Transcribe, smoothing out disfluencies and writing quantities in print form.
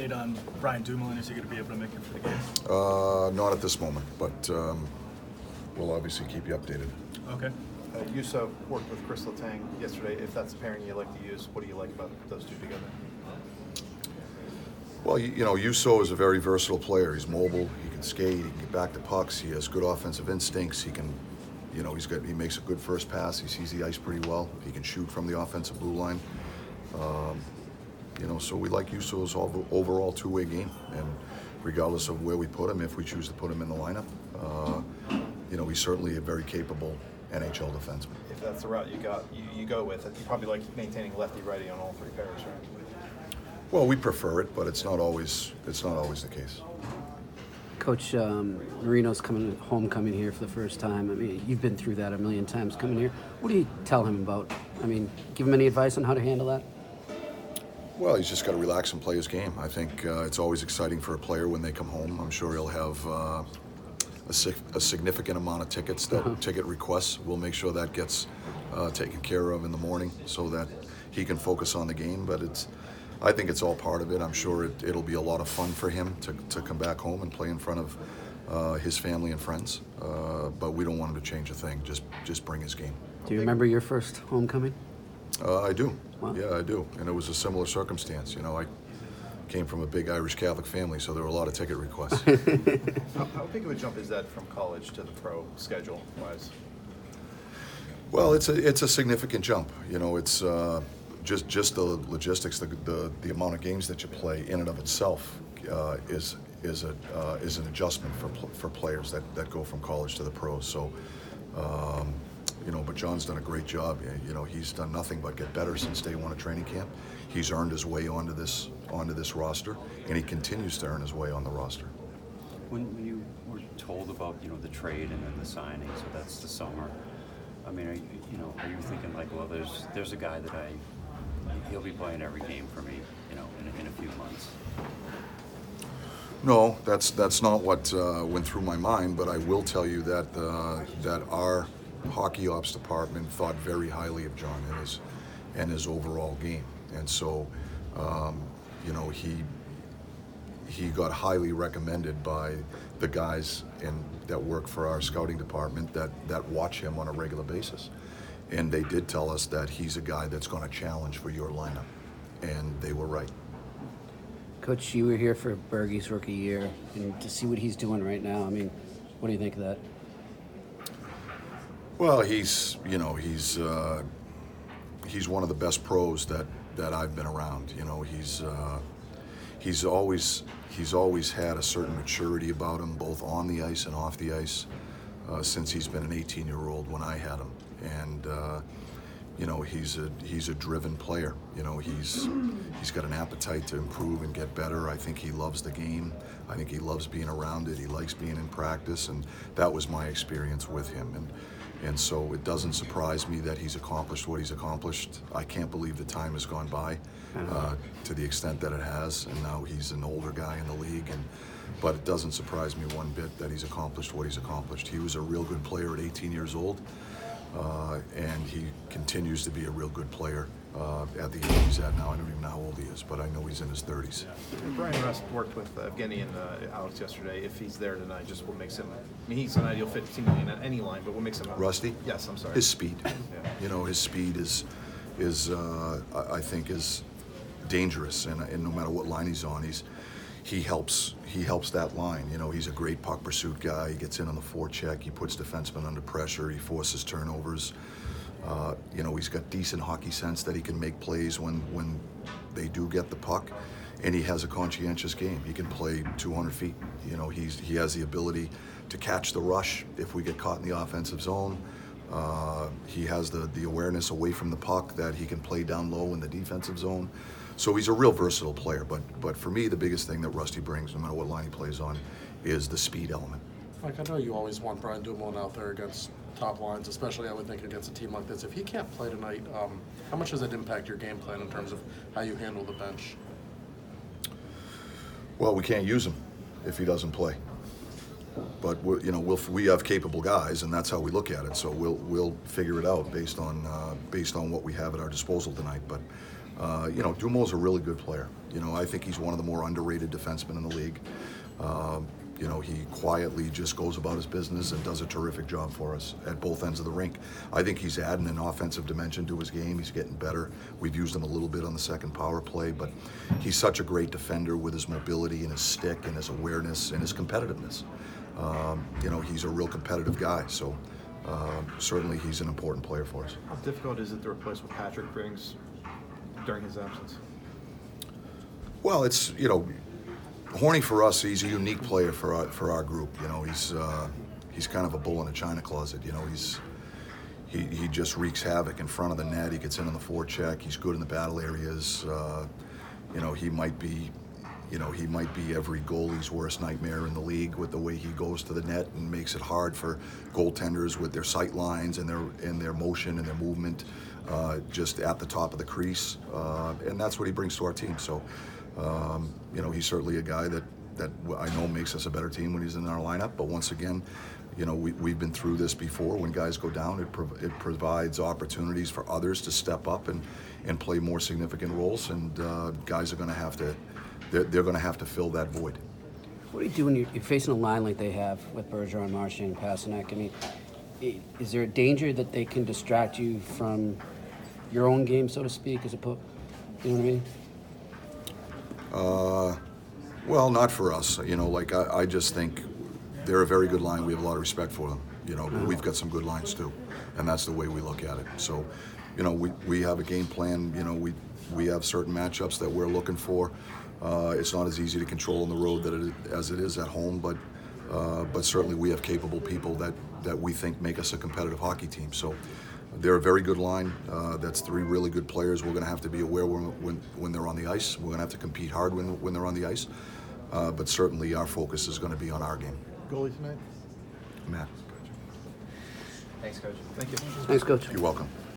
update on Brian Dumoulin? Is he going to be able to make it for the game? Not at this moment, but we'll obviously keep you updated. Okay. Yuso worked with Chris Letang yesterday. If that's a pairing you like to use, what do you like about those two together? Well, you know, Yuso is a very versatile player. He's mobile. He can skate. He can get back to pucks. He has good offensive instincts. He can, you know, he makes a good first pass. He sees the ice pretty well. He can shoot from the offensive blue line. You know, so we like Yuso's overall two-way game, and regardless of where we put him, if we choose to put him in the lineup, you know, he's certainly a very capable NHL defenseman. If that's the route you go with, you probably like maintaining lefty-righty on all three pairs, right? Well, we prefer it, but it's not always the case. Coach, Marino's homecoming here for the first time. I mean, you've been through that a million times coming here. What do you tell him about? I mean, give him any advice on how to handle that? Well, he's just got to relax and play his game. I think it's always exciting for a player when they come home. I'm sure he'll have a significant amount of tickets, ticket requests. We'll make sure that gets taken care of in the morning so that he can focus on the game. But I think it's all part of it. I'm sure it'll be a lot of fun for him to come back home and play in front of his family and friends. But we don't want him to change a thing. Just bring his game. Do you remember your first homecoming? I do. Wow. Yeah, I do. And it was a similar circumstance. You know, I came from a big Irish Catholic family, so there were a lot of ticket requests. How big of a jump is that from college to the pro schedule-wise? Well, it's a significant jump. You know, it's just the logistics, the amount of games that you play in and of itself is an adjustment for players that go from college to the pros. So. You know, but John's done a great job. You know, he's done nothing but get better since day one of training camp. He's earned his way onto this roster, and he continues to earn his way on the roster. When you were told about, you know, the trade and then the signing, so that's the summer. I mean, are you thinking like, well, there's a guy that he'll be playing every game for me, you know, in a few months? No, that's not what went through my mind. But I will tell you that that our hockey ops department thought very highly of John and his overall game, and so you know, he got highly recommended by the guys that work for our scouting department that watch him on a regular basis, and they did tell us that he's a guy that's going to challenge for your lineup, and they were right. Coach, you were here for Bergey's rookie year, and to see what he's doing right now, I mean, what do you think of that? Well, he's one of the best pros that I've been around. You know, he's always had a certain maturity about him, both on the ice and off the ice, since he's been an 18-year-old when I had him. And you know, he's a driven player. You know, he's got an appetite to improve and get better. I think he loves the game. I think he loves being around it. He likes being in practice, and that was my experience with him. And so it doesn't surprise me that he's accomplished what he's accomplished. I can't believe the time has gone by to the extent that it has, and now he's an older guy in the league. But it doesn't surprise me one bit that he's accomplished what he's accomplished. He was a real good player at 18 years old, and he continues to be a real good player at the age he's at now. I don't even know how old he is, but I know he's in his 30s. Brian Rust worked with Evgeny and Alex yesterday. If he's there tonight, just what makes him, I mean, he's an ideal fit seemingly in any line, but what makes him Rusty? Yes, I'm sorry. His speed. Yeah. You know, his speed is I think is dangerous, and no matter what line he's on, he helps that line. You know, he's a great puck pursuit guy. He gets in on the forecheck. He puts defensemen under pressure. He forces turnovers. You know, he's got decent hockey sense that he can make plays when they do get the puck, and he has a conscientious game. He can play 200 feet. You know, he has the ability to catch the rush if we get caught in the offensive zone. He has the awareness away from the puck that he can play down low in the defensive zone. So he's a real versatile player. But for me, the biggest thing that Rusty brings, no matter what line he plays on, is the speed element. Mike, I know you always want Brian Dumoulin out there against top lines, especially I would think against a team like this. If he can't play tonight, how much does that impact your game plan in terms of how you handle the bench? Well, we can't use him if he doesn't play. But we have capable guys, and that's how we look at it. So we'll figure it out based on what we have at our disposal tonight. But Dumoulin is a really good player. I think he's one of the more underrated defensemen in the league. He quietly just goes about his business and does a terrific job for us at both ends of the rink. I think he's adding an offensive dimension to his game. He's getting better. We've used him a little bit on the second power play, but he's such a great defender with his mobility and his stick and his awareness and his competitiveness. He's a real competitive guy, so certainly he's an important player for us. How difficult is it to replace what Patrick brings during his absence? Well, it's, Horny for us, he's a unique player for our group. He's kind of a bull in a china closet. He just wreaks havoc in front of the net. He gets in on the forecheck. He's good in the battle areas. He might be every goalie's worst nightmare in the league with the way he goes to the net and makes it hard for goaltenders with their sight lines and their motion and their movement just at the top of the crease. And that's what he brings to our team. So. He's certainly a guy that I know makes us a better team when he's in our lineup. But once again, we've been through this before. When guys go down, it provides opportunities for others to step up and play more significant roles. And guys are going to have to, they're going to have to fill that void. What do you do when you're facing a line like they have with Bergeron, Marchand, and Pasternak? I mean, is there a danger that they can distract you from your own game, so to speak, as opposed? You know what I mean? Well, not for us. I just think they're a very good line. We have a lot of respect for them. But we've got some good lines too, and that's the way we look at it. So, we have a game plan. We have certain matchups that we're looking for. It's not as easy to control on the road as it is at home, but certainly we have capable people that we think make us a competitive hockey team. So. They're a very good line. That's three really good players. We're going to have to be aware when they're on the ice. We're going to have to compete hard when they're on the ice. But certainly our focus is going to be on our game. Goalie tonight? Matt. Thanks, Coach. Thank you. Thanks, Coach. You're welcome.